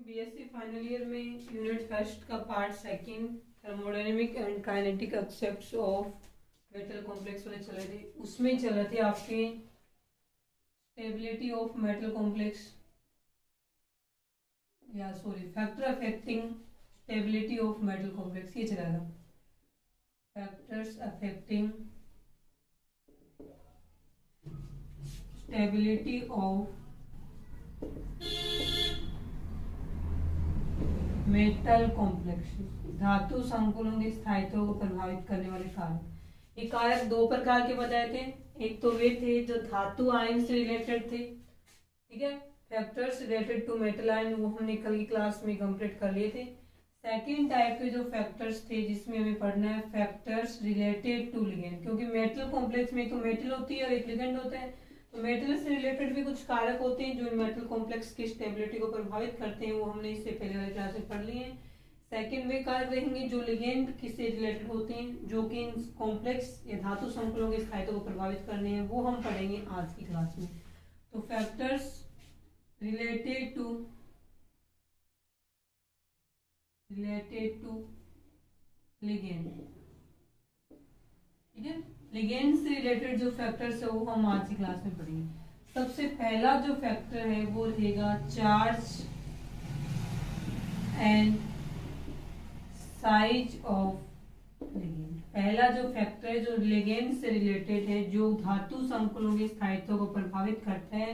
BSc final year में unit first का part second thermodynamic and kinetic aspects of metal complex वाले चले थे। उसमें चल रहे थे आपके स्टेबिलिटी ऑफ मेटल कॉम्प्लेक्स या sorry factor affecting stability of metal complex, ये चला था। Factors affecting stability of metal complex, धातु संकुलों के स्थायित्व को प्रभावित करने वाले कारक। ये कारक दो प्रकार के बताए थे। एक तो वे थे जो धातु आयन से रिलेटेड थे, ठीक है, factors related to metal ion, वो हमने कल की क्लास में कंप्लीट कर लिए थे। सेकंड टाइप के जो फैक्टर्स थे जिसमें हमें पढ़ना है फैक्टर्स रिलेटेड टू लिगेंड, क्योंकि मेटल कॉम्प्लेक्स में तो मेटल होती है और एक लिगेंड होता है, तो मेटल से रिलेटेड भी कुछ कारक होते हैं जो मेटल कॉम्प्लेक्स की स्टेबिलिटी को प्रभावित करते हैं, वो हमने इससे पहले वाले क्लास में पढ़ लिए हैं। सेकंड वे कारक रहेंगे जो लिगेंड किससे रिलेटेड होते हैं, जो कि इन कॉम्प्लेक्स या धातु संकुलों के स्थायित्व को प्रभावित करने हैं, वो हम पढ़ेंगे आज की क्लास में। तो फैक्टर्स रिलेटेड टू लिगेंड, ठीक है, लिगेंड से रिलेटेड जो फैक्टर्स है वो हम आज की क्लास में पढ़ेंगे। सबसे पहला जो फैक्टर है वो रहेगा charge and size of ligand. पहला जो फैक्टर है जो लिगेंड से रिलेटेड है, जो धातु संकुलों के स्थायित्व को प्रभावित करता है,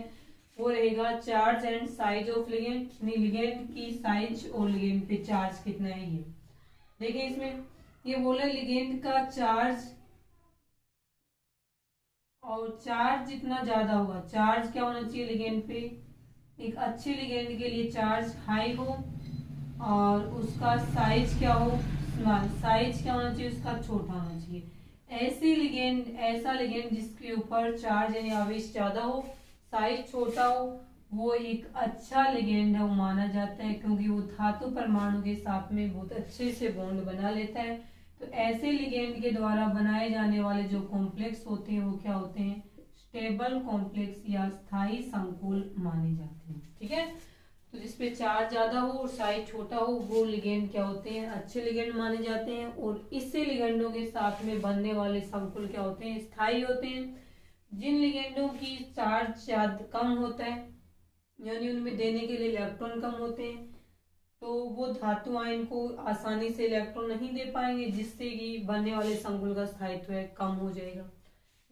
वो रहेगा charge and size of ligand. Ligand की साइज और लिगेंड पे चार्ज कितना है ये देखिए। इसमें ये बोला लिगेंड का चार्ज, और चार्ज जितना ज्यादा होगा, चार्ज क्या होना चाहिए लिगेंड पे, एक अच्छे लिगेंड के लिए चार्ज हाई हो और उसका साइज क्या हो, स्मॉल। साइज क्या होना चाहिए, उसका छोटा होना चाहिए। ऐसे लिगेंड, ऐसा लिगेंड जिसके ऊपर चार्ज यानी आवेश ज्यादा हो, साइज छोटा हो, वो एक अच्छा लिगेंड है, वो माना जाता है, क्योंकि वो धातु परमाणु के साथ में बहुत अच्छे से बॉन्ड बना लेता है। तो ऐसे लिगेंड के द्वारा बनाए जाने वाले जो कॉम्प्लेक्स होते हैं वो क्या होते हैं, स्टेबल कॉम्प्लेक्स या स्थायी संकुल माने जाते हैं, ठीक है। तो जिसपे चार्ज ज्यादा हो और साइज छोटा हो, वो लिगेंड क्या होते हैं, अच्छे लिगेंड माने जाते हैं। और इससे लिगेंडों के साथ में बनने वाले संकुल क्या होते हैं, स्थायी होते हैं। जिन लिगेंडों की चार्ज ज्यादा कम होता है, यानी उनमें देने के लिए इलेक्ट्रॉन कम होते हैं, तो वो धातु आयन को आसानी से इलेक्ट्रॉन नहीं दे पाएंगे, जिससे कि बनने वाले संकुल का स्थायित्व है कम हो जाएगा।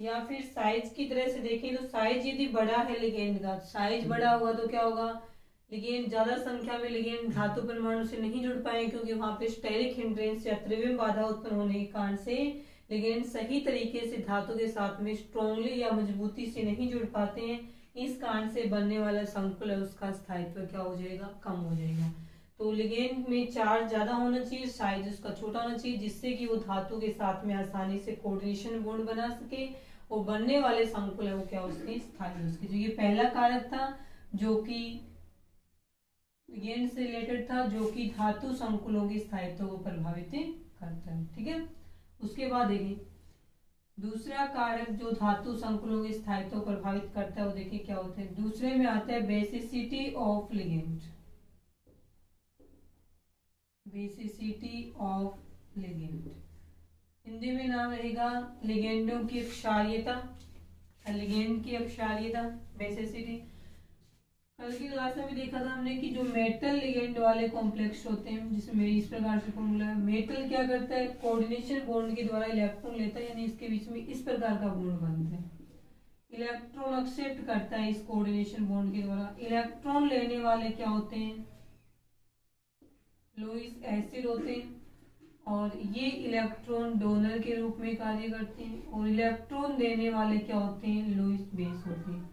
या फिर साइज की तरह से देखें तो साइज यदि बड़ा है लिगेंड का, साइज बड़ा होगा तो क्या होगा, लिगेंड ज्यादा संख्या में लिगेंड धातु परमाणु से नहीं जुड़ पाएंगे, क्योंकि वहां पे स्टेरिक हिंड्रेंस या त्रिविम बाधा उत्पन्न होने के कारण से लिगेंड सही तरीके से धातु के साथ में स्ट्रॉन्गली या मजबूती से नहीं जुड़ पाते हैं। इस कारण से बनने वाला संकुल है उसका स्थायित्व क्या हो जाएगा, कम हो जाएगा। तो लिगेंड में चार्ज ज्यादा होना चाहिए, साइज उसका छोटा होना चाहिए, जिससे कि वो धातु के साथ में आसानी से कोऑर्डिनेशन बॉन्ड बना सके और बनने वाले संकुल है वो क्या उसके स्थायी उसके। जो ये पहला कारक था जो कि लिगेंड से रिलेटेड था, जो कि धातु संकुलों के स्थायित्व को प्रभावित करता है, ठीक है। उसके बाद देखिए दूसरा कारक जो धातु संकुलों के स्थायित्व को प्रभावित करता है, वो देखिए क्या होता है। दूसरे में आता है basicity of ligand, basicity of ligand, Hindi में नाम रहेगा लिगेंडों की अक्षार्यता, लिगेंड की अक्षार्यता, बेसिसिटी। कल की क्लास में भी देखा था हमने कि जो मेटल लिगेंड वाले कॉम्प्लेक्स होते हैं, जिसमें इस प्रकार से फॉर्मूला है, मेटल क्या करता है, कोऑर्डिनेशन बॉन्ड के द्वारा इलेक्ट्रॉन लेता है, यानी इसके बीच में इस प्रकार का बॉन्ड बनता है, इलेक्ट्रॉन एक्सेप्ट करता है इस कोऑर्डिनेशन बॉन्ड के द्वारा। इलेक्ट्रॉन लेने वाले क्या होते हैं, लुईस एसिड होते हैं, और ये इलेक्ट्रॉन डोनर के रूप में कार्य करते हैं, और इलेक्ट्रॉन देने वाले क्या होते हैं, लुईस बेस होते हैं।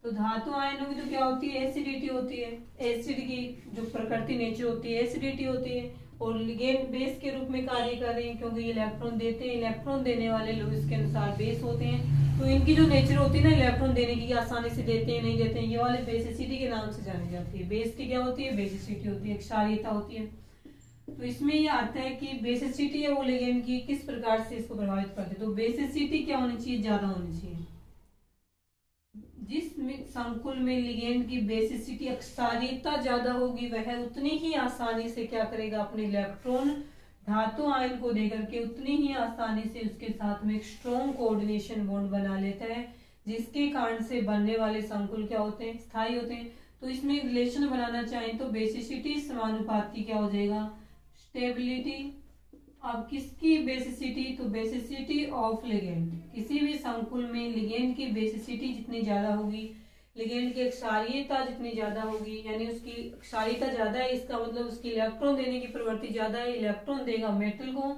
तो धातु आयनों की तो क्या होती है, एसिडिटी होती है, एसिड की जो प्रकृति नेचर होती है एसिडिटी होती है, और लिगेंड बेस के रूप में कार्य कर रहे हैं, क्योंकि ये इलेक्ट्रॉन देते हैं, इलेक्ट्रॉन देने वाले लुईस के अनुसार बेस होते हैं। तो इनकी जो नेचर होती है ना, इलेक्ट्रॉन देने की, आसानी से देते हैं नहीं देते हैं, ये वाले बेसिसिटी के नाम से जानी जाती है। बेस की क्या होती है, बेसिसिटी होती है, क्षारीयता होती है। तो इसमें ये आता है कि बेसिसिटी है वो लिगेंड की किस प्रकार से इसको प्रभावित करते हैं। तो बेसिसिटी क्या होनी चाहिए, ज्यादा होनी चाहिए। संकुल में लिगेंड की बेसिसिटी अक्षारीयता ज्यादा होगी वह उतनी ही आसानी से क्या करेगा, अपने इलेक्ट्रॉन धातु आयन को देकर के उतनी ही आसानी से उसके साथ में एक स्ट्रॉन्ग कोऑर्डिनेशन बॉन्ड बना लेता है, जिसके कारण से बनने वाले संकुल क्या होते हैं, स्थायी होते हैं। तो इसमें रिलेशन बनाना चाहें तो बेसिसिटी समानुपाती क्या हो जाएगा, स्टेबिलिटी। अब किसकी बेसिसिटी, तो बेसिसिटी ऑफ लिगेंड, किसी भी संकुल में लिगेंड की बेसिसिटी जितनी ज्यादा होगी, लिगेंड की क्षारीयता जितनी ज्यादा होगी, यानी उसकी क्षारीयता ज्यादा है, इसका मतलब उसकी इलेक्ट्रॉन देने की प्रवृत्ति ज्यादा है, इलेक्ट्रॉन देगा मेटल को,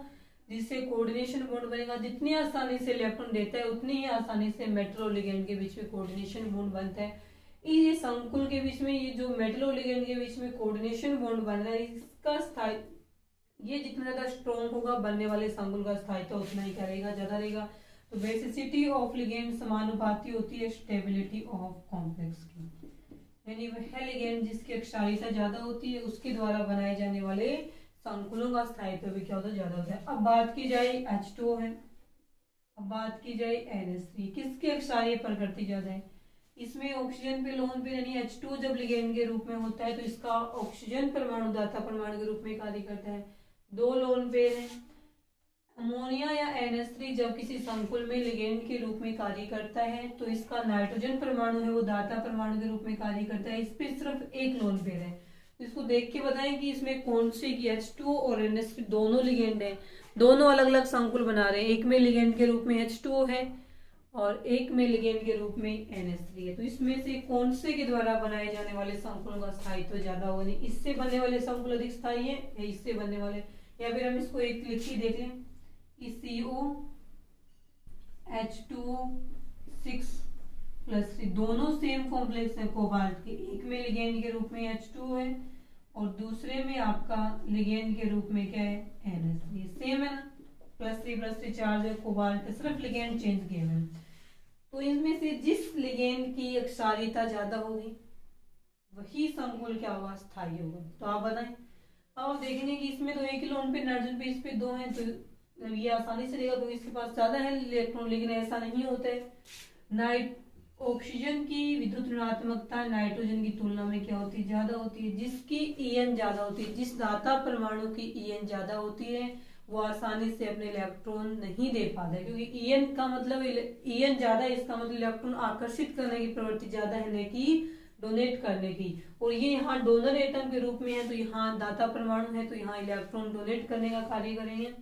जिससे कोऑर्डिनेशन बॉन्ड बनेगा। जितनी आसानी से इलेक्ट्रॉन देता है उतनी ही आसानी से मेटल और लिगेंड के बीच में कोऑर्डिनेशन बॉन्ड बनता है। ये संकुल के बीच में, ये जो मेटल और लिगेंड के बीच में कोऑर्डिनेशन बॉन्ड बन रहा है, इसका स्थायी, ये जितना ज्यादा स्ट्रॉन्ग होगा बनने वाले संकुल का स्थायित्व उतना ही क्या रहेगा, ज्यादा रहेगा। तो बेसिसिटी ऑफ लिगेंड समानुपाती होती है स्टेबिलिटी ऑफ कॉम्प्लेक्स की, यानी वह लिगेंड जिसकी क्षारीयता ज्यादा होती है उसके द्वारा बनाए जाने वाले संकुलों का स्थायित्व भी क्या होता है, ज्यादा होता है। अब बात की जाए H2O है, अब बात की जाए NH3, किसकी क्षारीय प्रकृति ज्यादा है, इसमें ऑक्सीजन पे लोन पे यानी H2 जब लिगेंड के रूप में होता है तो इसका ऑक्सीजन परमाणु दाता परमाणु के रूप में कार्य करता है, दो लोन पेयर हैं। अमोनिया या NH3 जब किसी संकुल में लिगेंड के रूप में कार्य करता है तो इसका नाइट्रोजन परमाणु है वो दाता परमाणु के रूप में कार्य करता है, इस पे सिर्फ एक लोन पेयर है। तो इसको देख के बताएं कि इसमें कौन से की H2O और NH3 दोनों लिगेंड है, दोनों अलग अलग संकुल बना रहे हैं, एक में लिगेंड के रूप में H2O है और एक में लिगेंड के रूप में NH3 है। तो इसमें से कौन से के द्वारा बनाए जाने वाले संकुलों का स्थायित्व ज्यादा होगा, नहीं इससे बनने वाले संकुल अधिक स्थायी है या इससे बनने वाले, या फिर हम इसको एक लिख के देख लें कि CO H2O 6+3 दोनों सेम कॉम्प्लेक्स है कोबाल्ट के, एक में लिगेंड के रूप में H2O है और दूसरे में आपका लिगेंड के रूप में क्या है, NH3, सेम है ना, +3+3 चार्ज है कोबाल्ट, सिर्फ लिगेंड चेंज किए हुए। तो इनमें से जिस लिगेंड की क्षारीयता ज्यादा होगी वही संकुल क्या होगा, स्थायी होगा। तो आप बताएं। अब देखेंगे कि इसमें तो एक ही लोन पे नाइट्रोजन पे इस पे दो हैं, तो ये आसानी से रहेगा, तो इसके पास ज्यादा है इलेक्ट्रॉन, लेकिन ऐसा नहीं होता है। ऑक्सीजन की विद्युत ऋणात्मकता नाइट्रोजन की तुलना में क्या होती है, ज्यादा होती है। जिसकी EN ज्यादा होती है, जिस दाता परमाणु की EN ज्यादा होती है वो आसानी से अपने इलेक्ट्रॉन नहीं दे पाता है, क्योंकि EN का मतलब EN ज्यादा है, इसका मतलब इलेक्ट्रॉन आकर्षित करने की प्रवृत्ति ज्यादा है, न कि डोनेट करने की। और ये यहाँ डोनर एटम के रूप में है, तो यहाँ दाता परमाणु है, तो यहाँ इलेक्ट्रॉन डोनेट करने का कार्य करेंगे।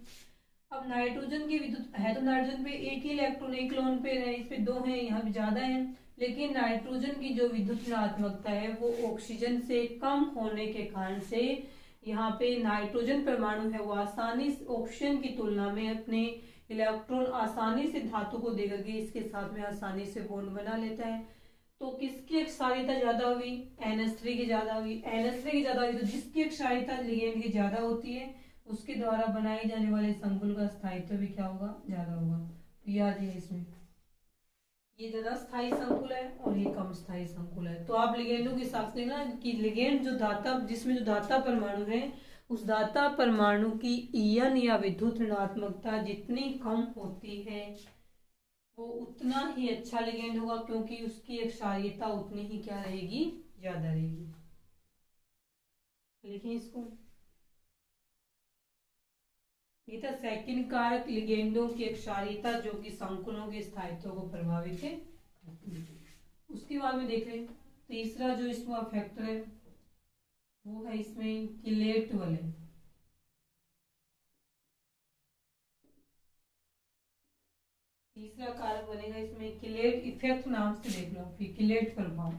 अब नाइट्रोजन की विद्युत है तो नाइट्रोजन पे एक ही इलेक्ट्रॉन एक लोन पे है, इस पे दो है, यहाँ भी ज्यादा है, लेकिन नाइट्रोजन की जो विद्युत ऋणात्मकता है वो ऑक्सीजन से कम होने के कारण से यहाँ पे नाइट्रोजन परमाणु है वो आसानी से ऑक्सीजन की तुलना में अपने इलेक्ट्रॉन आसानी से धातु को देकर के इसके साथ में आसानी से बॉन्ड बना लेता है। तो किसकी क्षारीयता ज्यादा होगी, NH3 की ज्यादा होगी। NH3 की ज्यादा होगी तो जिसकी क्षारीयता लिगेंड की ज्यादा होती है उसके द्वारा बनाए जाने वाले संकुल का स्थायित्व भी क्या होगा, ज्यादा होगा। तो याद है इसमें ये ज्यादा स्थायी संकुल है और ये कम स्थायी संकुल है। तो आप लिगेंडों के हिसाब से ना कि लिगेंड जो दाता, जिसमें जो दाता परमाणु है उस दाता परमाणु की EN या विद्युत ऋणात्मकता जितनी कम होती है वो उतना ही अच्छा लिगेंड होगा, क्योंकि उसकी क्षारीयता उतनी ही क्या रहेगी, ज्यादा रहेगी। लिखिए इसको, ये था सेकंड कारक लिगेंडों की क्षारीयता जो कि संकुलों के स्थायित्व को प्रभावित है। उसके बाद में देख लें तीसरा जो इसमें फैक्टर है वो है इसमें किलेट वाले। तीसरा कारक बनेगा इसमें किलेट इफेक्ट, नाम से देख लो फिर किलेट प्रभाव।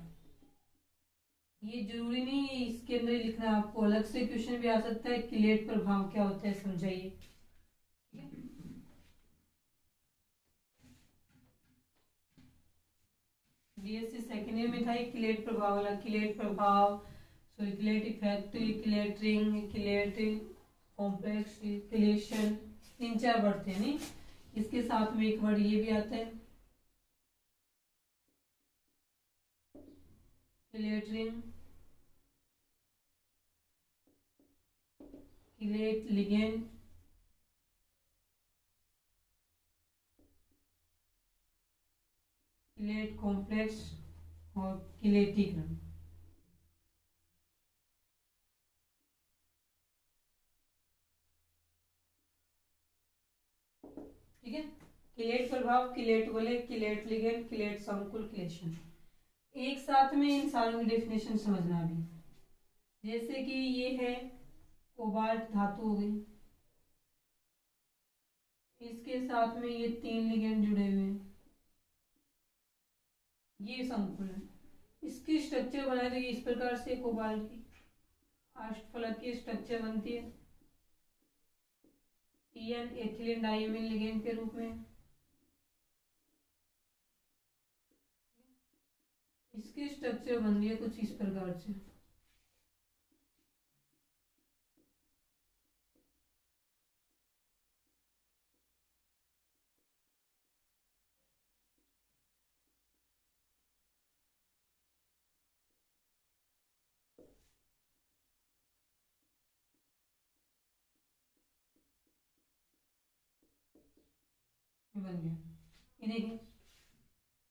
ये जरूरी नहीं है इसके अंदर लिखना, आपको अलग से क्वेश्चन भी आ सकता है किलेट प्रभाव क्या होता है, समझाइए। BSc सेकेंड ईयर में था एक किलेट प्रभाव वाला, किलेट प्रभाव, sorry chelate effect, chelate ring, chelate complex, chelation, 3-4 word थे नहीं, इसके साथ में एक वर्ड ये भी आता है chelate ring, chelate ligand, chelate complex और किलेटिकरण। ठीक है, किलेट प्रभाव, किलेट वलय, किलेट लिगेंड, किलेट संकुल, किलेशन। एक साथ में इन सारों की डेफिनेशन समझना भी। जैसे कि ये है कोबाल्ट धातु हो गई, इसके साथ में ये 3 लिगेंड जुड़े हुए हैं, ये संकुल है। इसकी स्ट्रक्चर बना देगी इस प्रकार से, कोबाल्ट की अष्टफलक की स्ट्रक्चर बनती है EN एथिलीन डाइमीन लिगेंड के रूप में। इसकी स्ट्रक्चर बन रही है कुछ इस प्रकार से। बन गया, ये देखिए,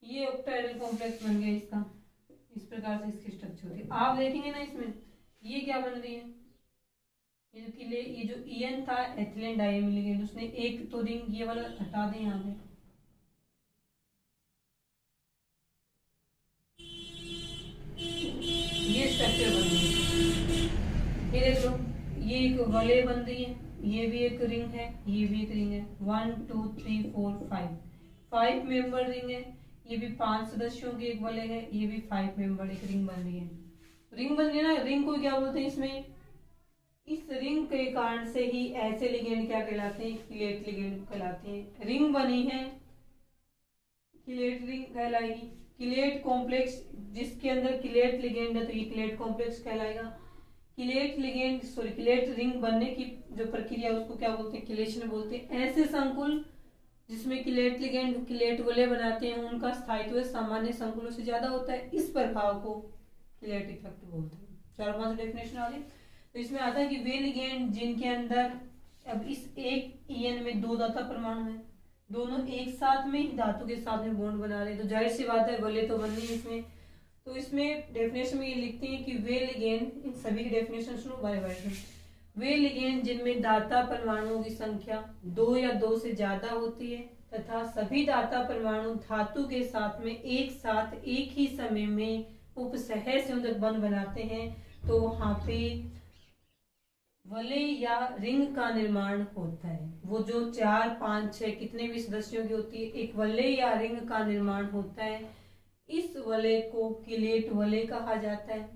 ये ऑक्टाहेड्रल कॉम्प्लेक्स बन गया इसका। इस प्रकार से इसकी स्ट्रक्चर होती है। आप देखेंगे ना इसमें ये क्या बन रही है, ये जो EN था एथिलीन डाइमीन लिगेंड, उसने एक तो रिंग ये वाला हटा दें यहाँ पे, ये स्ट्रक्चर बन रही है। ये देख लो, ये एक वलय बन रही है, ये भी एक रिंग है, ये भी एक रिंग है। 1 2 3 4 5 मेंबर रिंग है। ये भी 5 सदस्यों की एक वलय है, ये भी 5 मेंबर एक रिंग बन रही है। रिंग बन रही है ना, रिंग को क्या बोलते हैं इसमें, इस रिंग के कारण से ही ऐसे लिगेंड क्या कहलाते हैं, किलेट लिगेंड कहलाते हैं। रिंग बनी है, किलेट रिंग कहलाएगी। किलेट कॉम्प्लेक्स जिसके अंदर किलेट लिगेंड है तो ये किलेट कॉम्प्लेक्स कहलाएगा। Chelate ligand sorry chelate ring बनने की जो प्रक्रिया उसको क्या बोलते हैं, किलेशन बोलते हैं। ऐसे संकुल जिसमें किलेट लिगेंड किलेट वलय बनाते हैं उनका स्थायित्व सामान्य संकुलों से ज्यादा होता है। इस प्रभाव को किलेट इफेक्ट बोलते हैं। 4-5 डेफिनेशन आ गई। तो इसमें आता है कि वे लिगेंड जिनके अंदर, अब इस एक EN में 2 दाता परमाणु है, दोनों एक साथ में ही धातु के साथ में बॉन्ड बना रहे हैं, तो जाहिर सी बात है वलय तो बननी है इसमें। तो इसमें डेफिनेशन में ये लिखते हैं कि वे लिगेंड, इन सभी की डेफिनेशन सुनो बाय बाय। वे लिगेंड जिनमें दाता परमाणुओं की संख्या 2 या 2 से ज्यादा होती है तथा सभी दाता परमाणु धातु के साथ में एक साथ एक ही समय में उपसह संयोजक बंध बनाते हैं, तो वहां पे वलय या रिंग का निर्माण होता है। वो जो 4 5 6 कितने भी सदस्यों की होती है, एक वलय या रिंग का निर्माण होता है। इस वलय को किलेट वलय कहा जाता है,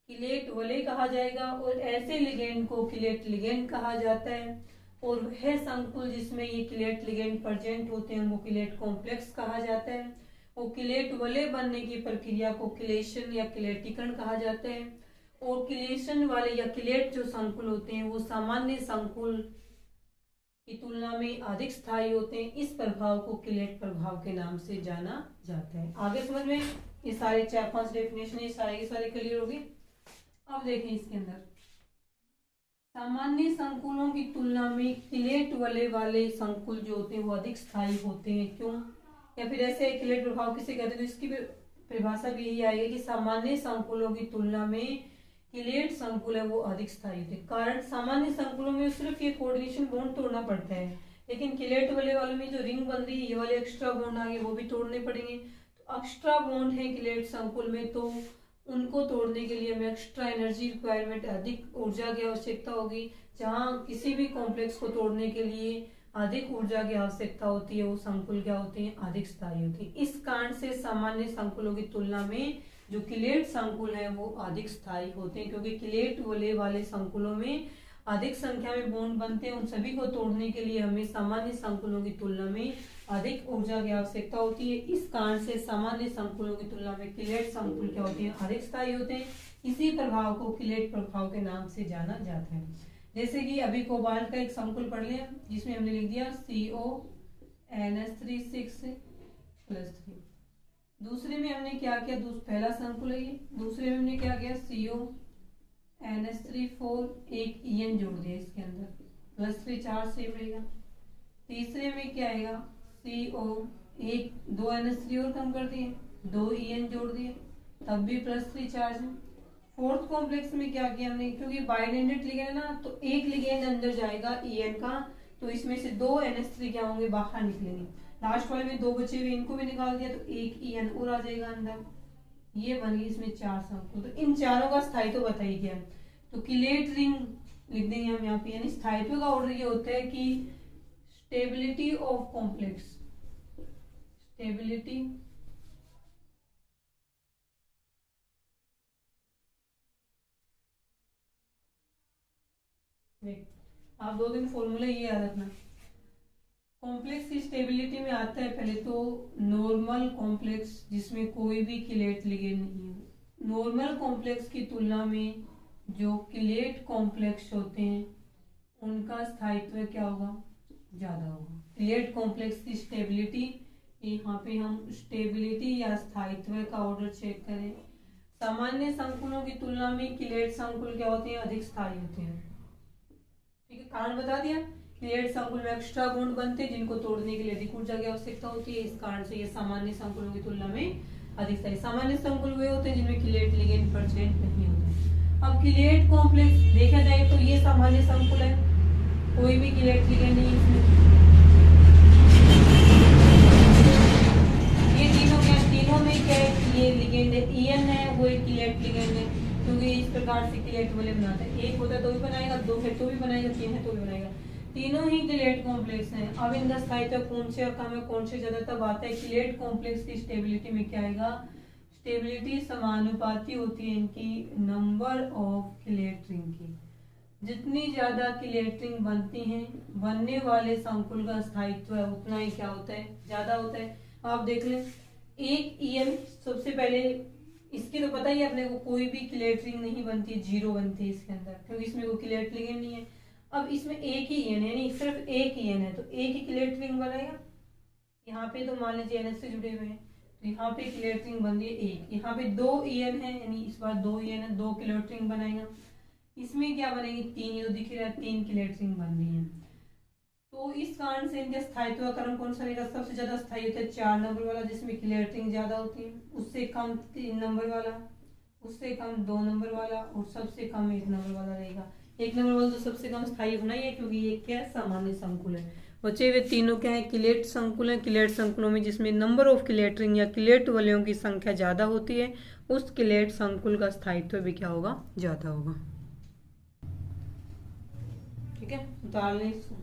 किलेट वलय कहा जाएगा। और ऐसे लिगेंड को किलेट लिगेंड कहा जाता है। और वह संकुल जिसमें ये किलेट लिगेंड प्रेजेंट होते हैं वो किलेट कॉम्प्लेक्स कहा जाता है। और किलेट वलय बनने की प्रक्रिया को किलेशन या किलेटिकरण कहा जाता है। और किलेशन वाले या किलेट जो संकुल होते हैं वो सामान्य संकुल की तुलना में अधिक स्थायी होते हैं। इस प्रभाव को किलेट प्रभाव के नाम से जाना जाता है। आगे समझ में ये सारे 4-5 डेफिनेशन ये सारे के सारे क्लियर होगी। अब देखें इसके अंदर सामान्य संकुलों की तुलना में किलेट वलय वाले संकुल जो होते हैं वो अधिक स्थायी होते हैं। क्यों, या फिर ऐसे किलेट प्रभाव किसे कहते हैं, तो इसकी परिभाषा भी यही आएगी कि सामान्य संकुलों की तुलना में किलेट संकुल है वो अधिक स्थायी होते हैं। कारण सामान्य संकुलों में सिर्फ ये कोऑर्डिनेशन बॉन्ड तोड़ना पड़ता है, लेकिन किलेट वलय वालों में जो रिंग बन रही है ये वाले एक्स्ट्रा बॉन्ड आगे वो भी तोड़ने पड़ेंगे। तो एक्स्ट्रा बॉन्ड है किलेट संकुल में, तो उनको तोड़ने के लिए हमें एक्स्ट्रा एनर्जी रिक्वायरमेंट, अधिक ऊर्जा की आवश्यकता होगी। जहाँ किसी भी कॉम्प्लेक्स को तोड़ने के लिए अधिक ऊर्जा की आवश्यकता होती है वो संकुल क्या होते हैं, अधिक स्थायी होते हैं। इस कारण से सामान्य संकुलों की तुलना में जो किलेट संकुल है वो अधिक स्थायी होते हैं, क्योंकि किलेट वलय वाले संकुलों में अधिक संख्या में बॉन्ड बनते हैं। उन सभी को तोड़ने के लिए हमें सामान्य संकुलों की तुलना में अधिक ऊर्जा की आवश्यकता होती है। इस कारण से सामान्य संकुलों की तुलना में किलेट संकुल क्या होते हैं, अधिक स्थायी होते हैं। इसी प्रभाव को किलेट प्रभाव के नाम से जाना जाता है। जैसे कि अभी कोबाल्ट का एक संकुल पढ़ लिया जिसमें हमने लिख दिया CONH3 6+3। दूसरे में हमने क्या किया, पहला संकुल है ये, दूसरे में हमने क्या किया CONH3 4 एक EN जोड़ दिया इसके अंदर, +3 4 सेम रहेगा। तीसरे में क्या आएगा CO एक 2 NH3 और कम कर दिए, 2 EN जोड़ दिए। तब भी +3 चार्ज है। फोर्थ कॉम्प्लेक्स में क्या किया हमने, क्योंकि बाइडेंडेड लिगेंड है ना, तो एक लिगेंड अंदर जाएगा En का, तो इसमें से 2 NH3 क्या होंगे, बाहर निकलेंगे। लास्ट वाले में 2 बचे हुए, इनको भी निकाल दिया तो एक En और आ जाएगा अंदर। ये बन गई इसमें 4 संकुल। तो इन चारों का स्थायित्व बताइए क्या है, तो किलेट रिंग लिख देंगे हम यहाँ पे। यानी स्थायित्व का ऑर्डर ये होता है कि स्टेबिलिटी ऑफ कॉम्प्लेक्स, स्टेबिलिटी आप 2 दिन फॉर्मूला ये याद रखना। कॉम्प्लेक्स की स्टेबिलिटी में आता है पहले तो नॉर्मल कॉम्प्लेक्स जिसमें कोई भी किलेट लिगेंड नहीं हो। नॉर्मल कॉम्प्लेक्स की तुलना में जो किलेट कॉम्प्लेक्स होते हैं उनका स्थायित्व क्या होगा, ज्यादा होगा। किलेट कॉम्प्लेक्स की स्टेबिलिटी, यहाँ पे हम स्टेबिलिटी या स्थायित्व का ऑर्डर चेक करें। सामान्य संकुलों की तुलना में किलेट संकुल क्या होते हैं, अधिक स्थायी होते हैं। ठीक है, कारण बता दिया। किलेट संकुल में एक्स्ट्रा बॉन्ड बनते हैं जिनको तोड़ने के लिए अधिक ऊर्जा की आवश्यकता होती है, इस कारण से ये सामान्य संकुलों की तुलना में अधिक स्थायी। सामान्य संकुल वे होते हैं जिनमें किलेट लिगेंड प्रेजेंट नहीं होता। अब किलेट कॉम्प्लेक्स देखा जाए तो ये सामान्य संकुल है, कोई भी किलेट लिगेंड नहीं इसमें। ये तीनों में क्या है, ये लिगेंड है, En है वो एक किलेट लिगेंड है, क्योंकि इस प्रकार से किलेट वाले बनाता है। एक होता है तो भी बनाएगा, 2 है तो भी बनाएगा, 3 है तो भी बनाएगा। तीनों ही किलेट कॉम्प्लेक्स हैं। अब इनका स्थायित्व कौन से कम है कौन से ज्यादा, तब आता है किलेट कॉम्प्लेक्स की स्टेबिलिटी में क्या आएगा, स्टेबिलिटी समानुपाती होती है इनकी नंबर ऑफ किलेट रिंग की। जितनी ज्यादा किलेट रिंग बनती हैं, बनने वाले संकुल का स्थायित्व है उतना ही क्या होता है, ज्यादा होता है। आप देख लें, एक En सबसे पहले, इसके तो पता ही है अपने को, कोई भी किलेट रिंग नहीं बनती है, 0 बनती है इसके अंदर, क्योंकि इसमें कोई किलेट लिगेंड नहीं है। अब इसमें एक ही En है, यानी सिर्फ एक En है, तो एक ही किलेट रिंग बनाएगा। यहाँ पे तो मान लीजिए NH से जुड़े हुए हैं, तो यहाँ पे किलेट रिंग बन रही है एक। यहाँ पे 2 En है, यानी इस बार 2 En है, 2 किलेट रिंग बनाएगा। इसमें क्या बनेगी, 3, ये तो दिख रहा है 3 किलेट रिंग बन रही है। तो इस कारण से इनके स्थायित्व का क्रम कौन सा रहेगा, सबसे ज्यादा स्थायी होता है 4 नंबर वाला, जिसमें किलेट रिंग ज्यादा होती है। उससे कम 3 नंबर वाला, उससे कम 2 नंबर वाला, और सबसे कम 1 नंबर वाला रहेगा। 1 नंबर वाला तो सबसे कम स्थायी होना ही है, क्योंकि ये क्या है, सामान्य संकुल है। बचे हुए तीनों क्या है, किलेट संकुल है। किलेट संकुलों में जिसमें नंबर ऑफ किलेट रिंग या किलेट वलयों की संख्या ज्यादा होती है, उस किलेट संकुल का स्थायित्व भी क्या होगा, ज्यादा होगा। ठीक है, उतार लें इसको।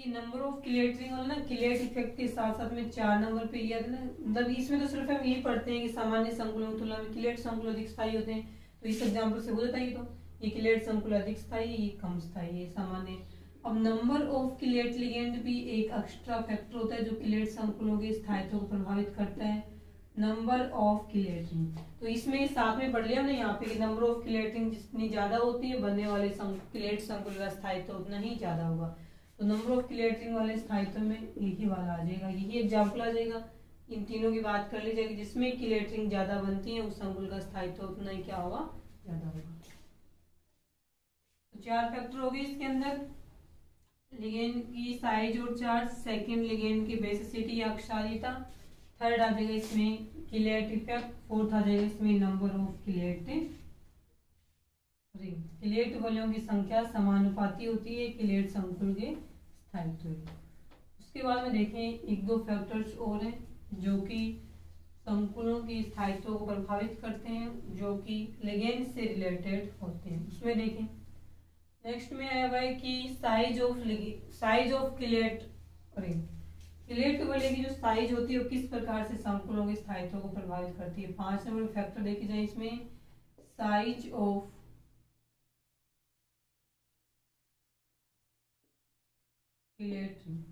नंबर ऑफ किलेट रिंग वाला ना, किलेट इफेक्ट के साथ साथ में 4 नंबर पे याद है ना, मतलब इसमें तो सिर्फ हम यही पढ़ते हैं कि सामान्य संकुलों की तुलना में किलेट संकुल अधिक स्थायी होते हैं, तो इस एग्जाम्पल से हो जाता है। तो ये किलेट संकुल अधिक स्थायी, ये कम स्थायी, ये सामान्य। अब नंबर ऑफ किलेट लिगेंड भी एक एक्स्ट्रा फैक्टर होता है जो किलेट संकुलों के स्थायित्व को प्रभावित करता है, नंबर ऑफ किलेट रिंग। तो इसमें साथ में पढ़ लिया हमने यहाँ पे कि नंबर ऑफ किलेट रिंग जितनी ज्यादा होती है, बनने वाले किलेट संकुल का स्थायित्व उतना ही ज्यादा होगा। तो नंबर ऑफ किलेट रिंग वाले स्थायित्व में यही वाला आ जाएगा, यही एग्जाम्पल आ जाएगा। इन तीनों की बात कर ली जाएगी, जिसमें किलेट रिंग ज्यादा बनती है उस संकुल का स्थायित्व उतना ही क्या होगा, ज्यादा होगा। तो 4 फैक्टर हो गए इसके अंदर, लिगेंड की साइज और चार्ज, सेकंड लिगेंड की बेसिसिटी या क्षारीयता, थर्ड आ जाएगा इसमें किलेट इफेक्ट, फोर्थ आ जाएगा इसमें number of chelate ring. Chelate वलयों की संख्या समानुपाती होती है किलेट संकुल के स्थायित्व। उसके बाद में देखें 1-2 फैक्टर्स और हैं जो कि संकुलों की स्थायित्व को प्रभावित करते हैं, जो कि लिगेंड से रिलेटेड होते हैं। उसमें देखें नेक्स्ट में आया हुआ है कि size of chelate ring. Chelate वलय की जो साइज होती है वो किस प्रकार से संकुलों के स्थायित्व को प्रभावित करती है। 5 नंबर फैक्टर देखे जाए इसमें, साइज ऑफ किलेट रिंग।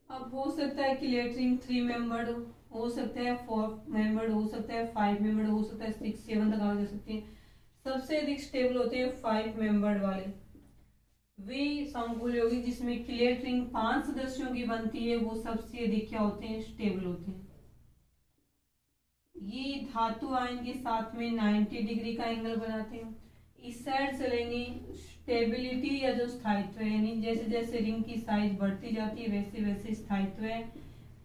अब हो सकता है किलेट रिंग 3 मेंबर्ड हो सकता है, 4 मेंबर्ड हो सकता है, 5 मेंबर्ड हो सकता है, 6, 7 तक आ जा सकती है। सबसे अधिक स्टेबल होते हैं 5 मेंबर्ड वाले। वे संकुल यौगिक जिसमें किलेट रिंग 5 सदस्यों की बनती है, वो सबसे अधिक क्या होते हैं, स्टेबल होते हैं। ये धातु आयन के साथ में 90 डिग्री का एंगल बनाते हैं। इस साइड चलेंगे स्टेबिलिटी या जो स्थायित्व है, यानी जैसे जैसे रिंग की साइज बढ़ती जाती है वैसे वैसे स्थायित्व है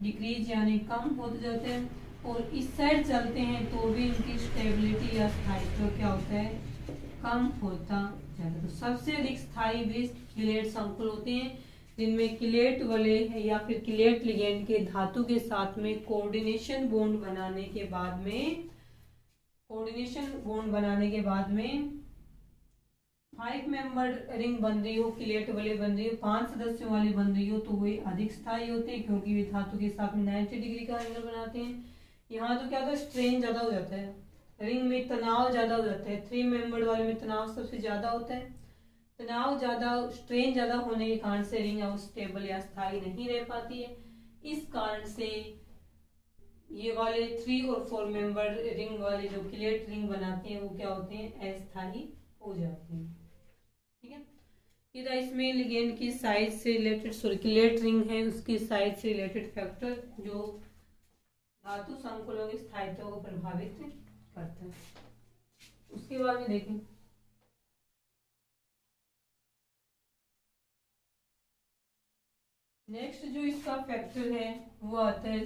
डिक्रीज यानी कम होते जाते हैं। और इस साइड चलते हैं तो भी इनकी स्टेबिलिटी या स्थायित्व क्या होता है, कम होता जाता है। तो सबसे अधिक स्थायी बेस किलेट संकुल होते हैं जिनमें किलेट वाले या फिर किलेट लिगेंड के धातु के साथ में कोऑर्डिनेशन बॉन्ड बनाने के बाद में 5 मेंबर रिंग बन रही हो, किलेट वाले बन रही हो, 5 सदस्यों वाली बन रही हो, तो वे अधिक स्थायी होते हैं क्योंकि वे धातु के साथ में 90 डिग्री का एंगल बनाते हैं। यहाँ तो क्या होता है, स्ट्रेन ज्यादा हो जाता है, रिंग में तनाव ज्यादा हो जाता है। 3 मेंबर वाले में तनाव सबसे ज्यादा होता है, तनाव ज्यादा, स्ट्रेन ज्यादा होने के कारण से रिंग स्टेबल या स्थायी नहीं रह पाती है। इस कारण से ये वाले 3 और 4 मेंबर रिंग वाले जो किलेट रिंग बनाते हैं वो क्या होते हैं, अस्थायी हो जाते हैं। ठीक है, इधर इसमें लिगेंड की साइज से रिलेटेड सर्कुलेट रिंग है, उसकी साइज से रिलेटेड फैक्टर जो धातु संकुलों के स्थायित्व को प्रभावित करता है। उसके बाद में देखें नेक्स्ट जो इसका फैक्टर है वो आता है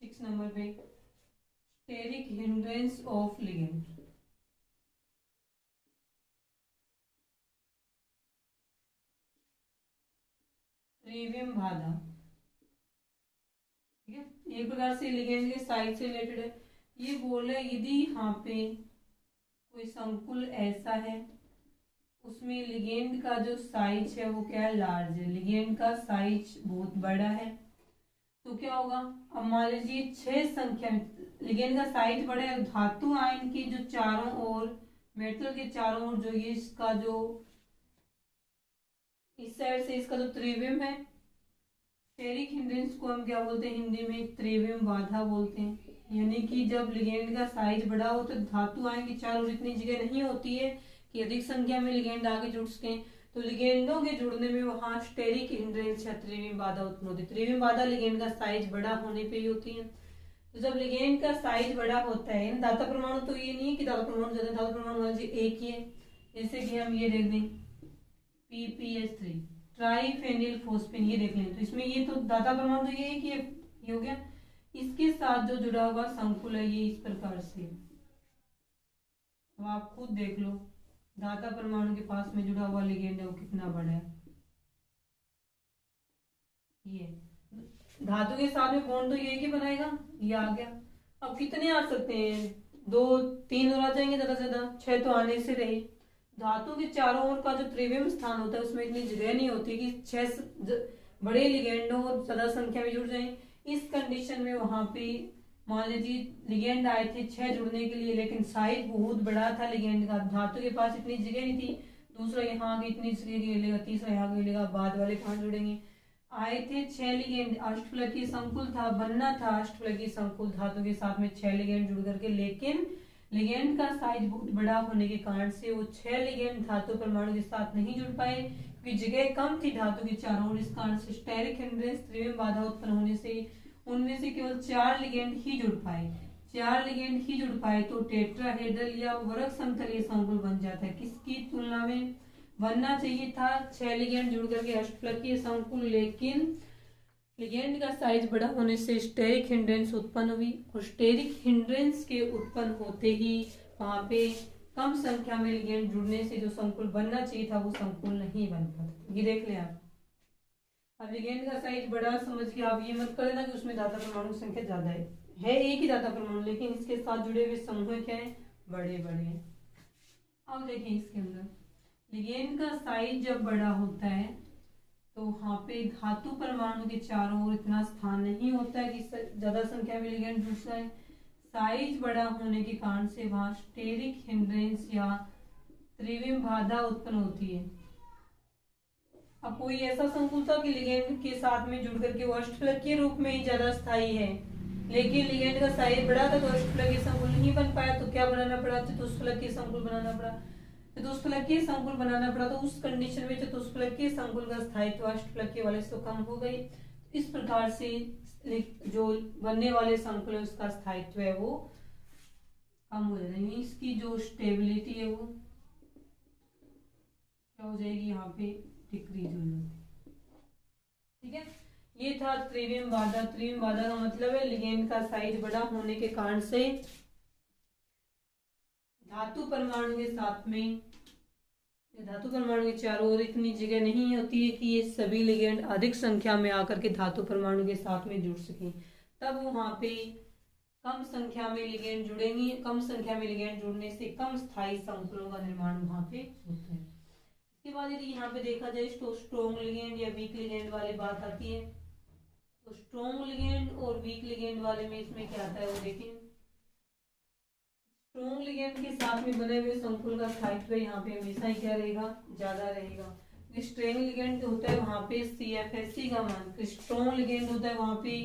6 नंबर पे, स्टेरिक हिंड्रेंस ऑफ लिगेंड। त्रिविम बाधा, ठीक है, एक प्रकार से लिगेंड के साइज से रिलेटेड है। ये बोल रहे यदि यहाँ पे कोई संकुल ऐसा है उसमें लिगेंड का जो साइज है वो क्या है, लार्ज है, लिगेंड का साइज बहुत बड़ा है, तो क्या होगा, अब मान लीजिए 6 संख्या में लिगेंड का साइज बड़ा है, धातु आयन की जो चारों ओर, मेटल के चारों ओर जो ये इसका जो इस साइड से इसका जो त्रिविम है, स्टेरिक हिंड्रेंस को हम क्या बोलते हैं हिंदी में, त्रिविम बाधा बोलते हैं। यानी कि जब लिगेंड का साइज बड़ा हो तो धातु आयन की चारों ओर इतनी जगह नहीं होती है कि अधिक संख्या में लिगेंड आगे जुड़ सके, तो लिगेंडों के जुड़ने में वहां स्टेरिक हिंड्रेंस या त्रिविम बाधा उत्पन्न होती है। त्रिविम बाधा लिगेंड का साइज बड़ा होने पे ही होती है। तो जब लिगेंड का साइज बड़ा होता है, धातु परमाणु तो ये नहीं है कि धातु परमाणु ज्यादा, धातु परमाणु एक ही है, जैसे कि हम ये देख दें PPH3 ट्राइफेनिल फोस्फेन, ये देख लें, तो इसमें ये तो दाता परमाणु तो ये एक ही हो गया, इसके साथ जो जुड़ा हुआ संकुल है ये इस प्रकार से, अब आप खुद देख लो दाता परमाणु के पास में जुड़ा हुआ लिगेंड है वो कितना बड़ा है। ये धातु के साथ में बॉन्ड तो ये ही बनाएगा, ये आ गया। अब कितने आ सकते हैं, 2 3 और आ जाएंगे ज्यादा से ज्यादा, 6 तो आने से रहे। धातु के चारों ओर का जो त्रिविम स्थान होता है उसमें इतनी जगह नहीं होती कि 6 बड़े लिगेंडों ज्यादा संख्या में जुड़ जाएं। इस कंडीशन में वहां पे मान लीजिए लिगेंड आए थे 6 जुड़ने के लिए, लेकिन साइज बहुत बड़ा था लिगेंड का, धातु के पास इतनी जगह नहीं थी, दूसरा यहाँ आगे इतनी जगह मिलेगा, तीसरा यहाँ आगे मिलेगा, बाद वाले कहाँ जुड़ेंगे। आए थे 6 लिगेंड, अष्टफलकीय संकुल था, बनना था अष्टफलकीय संकुल धातु के साथ में 6 लिगेंड जुड़ करके, लेकिन लिगेंड का साइज बहुत बड़ा होने के कारण से वो 6 लिगेंड धातु परमाणु के साथ नहीं जुड़ पाए क्योंकि जगह कम थी धातु के चारों ओर। इस कारण से स्टेरिक हिंड्रेंस त्रिविम बाधा उत्पन्न होने से उनमें से केवल 4 लिगेंड ही जुड़ पाए। 4 लिगेंड ही जुड़ पाए तो टेट्राहेड्रल या वर्ग समतलीय संकुल बन जाता है। किसकी तुलना में बनना चाहिए था 6 लिगेंड जुड़ करके अष्टफलकीय संकुल, लेकिन लिगेंड का साइज बड़ा होने से स्टेरिक हिंड्रेंस उत्पन्न हुई और स्टेरिक हिंड्रेंस के उत्पन्न होते ही वहां पे कम संख्या में लिगेंड जुड़ने से जो संकुल बनना चाहिए था वो संकुल नहीं बन पाता। ये देख लें आप, अब लिगेंड का साइज बड़ा समझ के आप ये मत कर लेना कि उसमें दाता परमाणु की संख्या ज्यादा है एक ही दाता परमाणु, लेकिन इसके साथ जुड़े हुए समूह क्या है, बड़े बड़े हैं। अब देखें इसके अंदर लिगेंड का साइज जब बड़ा होता है तो वहां पे धातु परमाणु के चारों ओर इतना स्थान नहीं होता है कि ज्यादा संख्या में लिगेंड जुड़ जाए। साइज बड़ा होने के कारण से वहां स्टेरिक हिंड्रेंस या त्रिविम बाधा उत्पन्न होती है। अब कोई ऐसा संकुल था कि लिगेंड के साथ में जुड़ करके वो अष्टफलकीय रूप में ही ज्यादा स्थायी है, लेकिन लिगेंड का साइज बड़ा था तो अष्टफलकीय संकुल नहीं बन पाया, तो क्या बनाना पड़ा, चतुष्फलकीय संकुल बनाना पड़ा। चतुष्फलकीय संकुल बनाना पड़ा तो उस कंडीशन में चतुष्फलकीय संकुल का स्थायित्व अष्टफलकीय वाले से कम हो गई। इस प्रकार से जो बनने वाले संकुल है उसका स्थायित्व है वो कम हो जाता है, इसकी जो स्टेबिलिटी है वो क्या हो जाएगी, यहाँ पे डिक्रीज हो जाएगी। ठीक है, ये था त्रिविम बाधा। त्रिविम बाधा का मतलब है लिगेंड का साइज बड़ा होने के कारण से धातु परमाणु के साथ में, धातु परमाणु के चारों ओर इतनी जगह नहीं होती है कि ये सभी लिगेंड अधिक संख्या में आकर के धातु परमाणु के साथ में जुड़ सकें, तब वहां पे कम संख्या में लिगेंड जुड़ेंगी। कम संख्या में लिगेंड जुड़ने से कम स्थायी संकुलों का निर्माण वहां पे होता है। इसके बाद यदि यहाँ पे देखा जाए तो स्ट्रॉन्ग लिगेंड या वीक लिगेंड वाली बात आती है, तो स्ट्रॉन्ग लिगेंड और वीक लिगेंड वाले में इसमें क्या आता है वो देखें। स्ट्रॉन्ग लिगेंड के साथ में बने हुए संकुल का स्थायित्व यहाँ पे हमेशा ही क्या रहेगा, ज्यादा रहेगा। स्ट्रेंग लिगेंड होता है वहां पे CFSC का मान, स्ट्रॉन्ग लिगेंड होता है वहां पे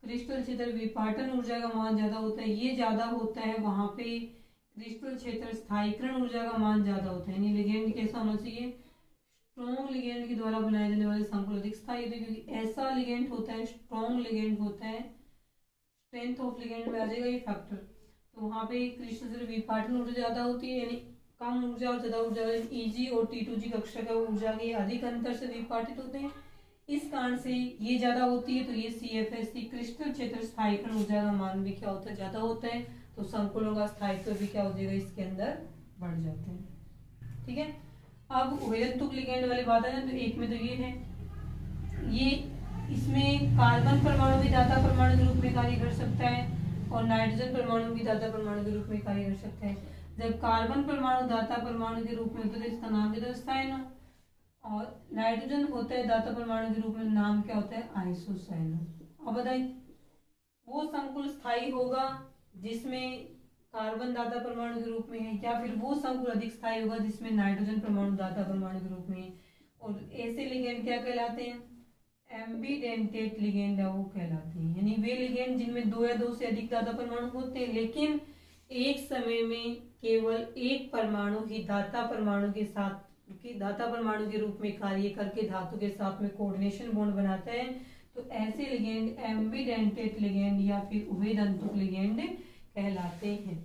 क्रिस्टल क्षेत्र विपाटन ऊर्जा का मान ज्यादा होता है, ये ज्यादा होता है वहां पे क्रिस्टल क्षेत्र स्थायीकरण ऊर्जा का मान ज्यादा होता है। यानी लिगेंड कैसा होना चाहिए, स्ट्रॉन्ग लिगेंड के द्वारा बनाए जाने वाले संकुल अधिक स्थायी होते हैं, क्योंकि ऐसा लिगेंड होता है, स्ट्रॉन्ग लिगेंड होता है, स्ट्रेंथ ऑफ लिगेंड में आ जाएगा ये फैक्टर। तो वहां पे क्रिस्टल क्षेत्र विपाटन ऊर्जा ज्यादा होती है, यानी कम ऊर्जा और ज्यादा ऊर्जा, EG और T2G कक्षा का ऊर्जा के अधिक अंतर से विपाटित होते हैं, इस कारण से ये ज्यादा होती है। तो ये CFSC क्रिस्टल क्षेत्र स्थायीकरण ऊर्जा का मान भी क्या होता है, ज्यादा होता है, तो संकुलों का स्थायित्व भी क्या हो जाएगा, इसके अंदर बढ़ जाते हैं। ठीक है, अब उभयतंतुक लिगेंड वाली बात है, तो एक में तो ये है, ये इसमें कार्बन परमाणु भी दाता परमाणु के रूप में कार्य कर सकता है और नाइट्रोजन परमाणु भी दाता परमाणु के रूप में कार्य कर सकता है। जब कार्बन परमाणु दाता परमाणु के रूप में होता है तो इसका नाम क्या होता है, और नाइट्रोजन होता है दाता परमाणु के रूप में, नाम क्या होता है, आइसोसाइनो। अब बताइए वो संकुल स्थायी होगा जिसमें कार्बन दाता परमाणु के रूप में है, या फिर वो संकुल अधिक स्थायी होगा जिसमें नाइट्रोजन परमाणु दाता परमाणु के रूप में है। और ऐसे लिगेंड क्या कहलाते हैं, एम्बिडेंटेट लिगेंड वो कहलाते हैं, यानी वे लिगेंड जिनमें दो या दो से अधिक दाता परमाणु होते हैं, लेकिन एक समय में केवल एक परमाणु ही दाता परमाणु के साथ दाता परमाणु के रूप में कार्य करके धातु के साथ में कोऑर्डिनेशन बॉन्ड बनाता है। तो ऐसे लिगेंड एम्बिडेंटेट लिगेंड या फिर उभयतंतुक लिगेंड कहलाते हैं।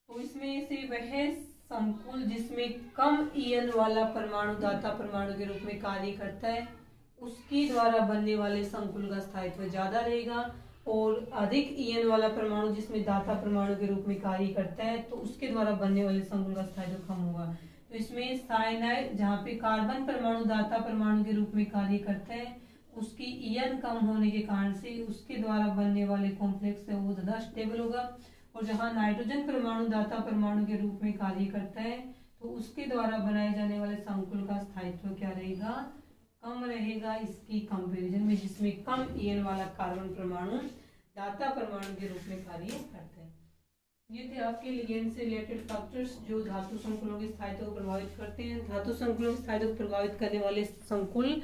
तो इसमें से वह संकुल जिसमें कम ईएन वाला परमाणु दाता परमाणु के रूप में कार्य करता है, उसके द्वारा बनने वाले संकुल का स्थायित्व ज्यादा रहेगा, और अधिक ईएन वाला परमाणु जिसमें दाता परमाणु के रूप में कार्य करता है, तो उसके द्वारा बनने वाले संकुल का स्थायित्व कम होगा। तो इसमें साइनाइड जहाँ पे कार्बन परमाणु दाता परमाणु के रूप में कार्य करता है, उसकी ईएन कम होने के कारण से उसके द्वारा बनने वाले कॉम्प्लेक्स है वो ज्यादा स्टेबल होगा। और जहाँ नाइट्रोजन परमाणु दाता परमाणु के रूप में कार्य करता है, तो उसके द्वारा बनाए जाने वाले संकुल का स्थायित्व क्या रहेगा, कम रहेगा इसकी कंपैरिजन में, जिसमें कम ईएन वाला कार्बन परमाणु दाता परमाणु के रूप में कार्य करता है। ये थे आपके लिगेंड से रिलेटेड फैक्टर्स जो धातु संकुलों के स्थायित्व को प्रभावित करते हैं। धातु संकुलों के स्थायित्व को प्रभावित करने वाले संकुल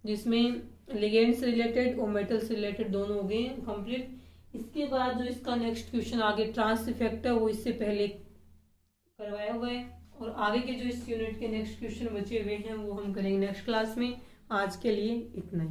जिसमें लिगेंड से रिलेटेड और मेटल से रिलेटेड दोनों हो गए कंप्लीट। इसके बाद जो इसका नेक्स्ट क्वेश्चन आगे ट्रांस इफेक्ट है वो इससे पहले करवाया हुआ है, और आगे के जो इस यूनिट के नेक्स्ट क्वेश्चन बचे हुए हैं वो हम करेंगे नेक्स्ट क्लास में। आज के लिए इतना ही।